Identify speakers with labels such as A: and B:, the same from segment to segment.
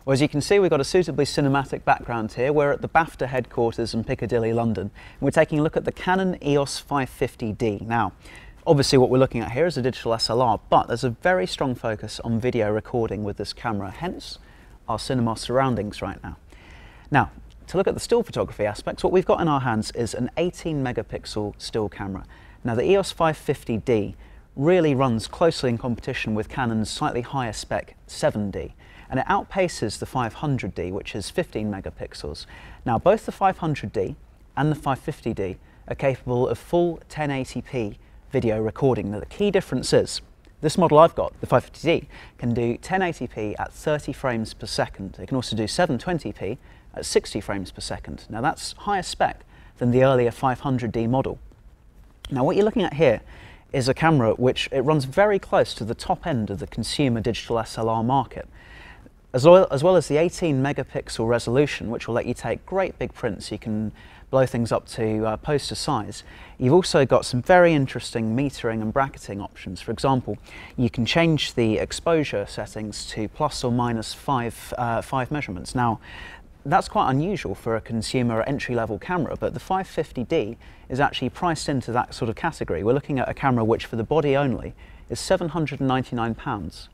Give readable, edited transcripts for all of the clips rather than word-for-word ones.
A: Well, as you can see, we've got a suitably cinematic background here. We're at the BAFTA headquarters in Piccadilly, London. And we're taking a look at the Canon EOS 550D. Now, obviously what we're looking at here is a digital SLR, but there's a very strong focus on video recording with this camera, hence our cinema surroundings right now. Now, to look at the still photography aspects, what we've got in our hands is an 18 megapixel still camera. Now, the EOS 550D really runs closely in competition with Canon's slightly higher spec 7D, and it outpaces the 500D, which is 15 megapixels. Now, both the 500D and the 550D are capable of full 1080p video recording. Now, the key difference is this model I've got, the 550D, can do 1080p at 30 frames per second. It can also do 720p at 60 frames per second. Now, that's higher spec than the earlier 500D model. Now, what you're looking at here is a camera which it runs very close to the top end of the consumer digital SLR market, as well as the 18 megapixel resolution, which will let you take great big prints. You can blow things up to poster size. You've also got some very interesting metering and bracketing options. For example, you can change the exposure settings to plus or minus five measurements. Now, that's quite unusual for a consumer entry-level camera, but the 550D is actually priced into that sort of category. We're looking at a camera which, for the body only, is £799.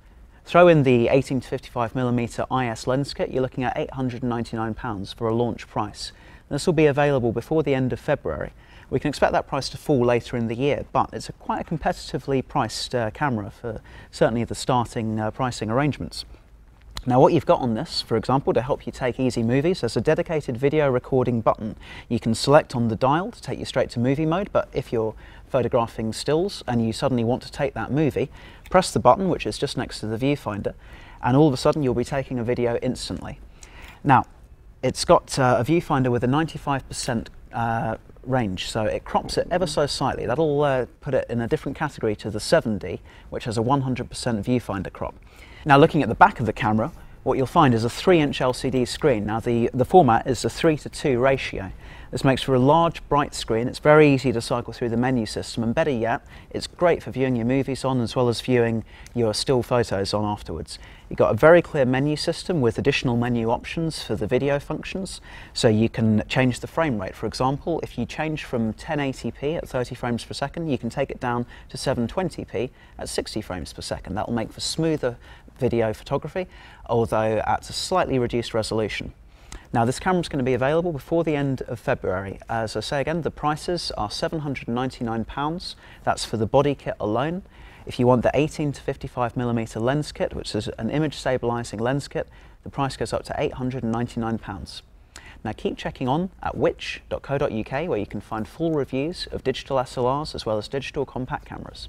A: Throw in the 18 to 55mm IS lens kit, you're looking at £899 for a launch price. This will be available before the end of February. We can expect that price to fall later in the year, but it's quite a competitively priced camera for certainly the starting pricing arrangements. Now, what you've got on this, for example, to help you take easy movies, there's a dedicated video recording button. You can select on the dial to take you straight to movie mode, but if you're photographing stills and you suddenly want to take that movie, press the button, which is just next to the viewfinder, and all of a sudden you'll be taking a video instantly. Now, it's got a viewfinder with a 95% range, so it crops it ever so slightly. That'll put it in a different category to the 7D, which has a 100% viewfinder crop. Now, looking at the back of the camera, what you'll find is a 3-inch LCD screen. Now, the format is a 3:2 ratio. This makes for a large, bright screen. It's very easy to cycle through the menu system, and better yet, it's great for viewing your movies on as well as viewing your still photos on afterwards. You've got a very clear menu system with additional menu options for the video functions, so you can change the frame rate. For example, if you change from 1080p at 30 frames per second, you can take it down to 720p at 60 frames per second. That will make for smoother video photography, although at a slightly reduced resolution. Now, this camera is going to be available before the end of February. As I say again, the prices are £799. That's for the body kit alone. If you want the 18 to 55mm lens kit, which is an image stabilizing lens kit, the price goes up to £899. Now, keep checking on at which.co.uk, where you can find full reviews of digital SLRs as well as digital compact cameras.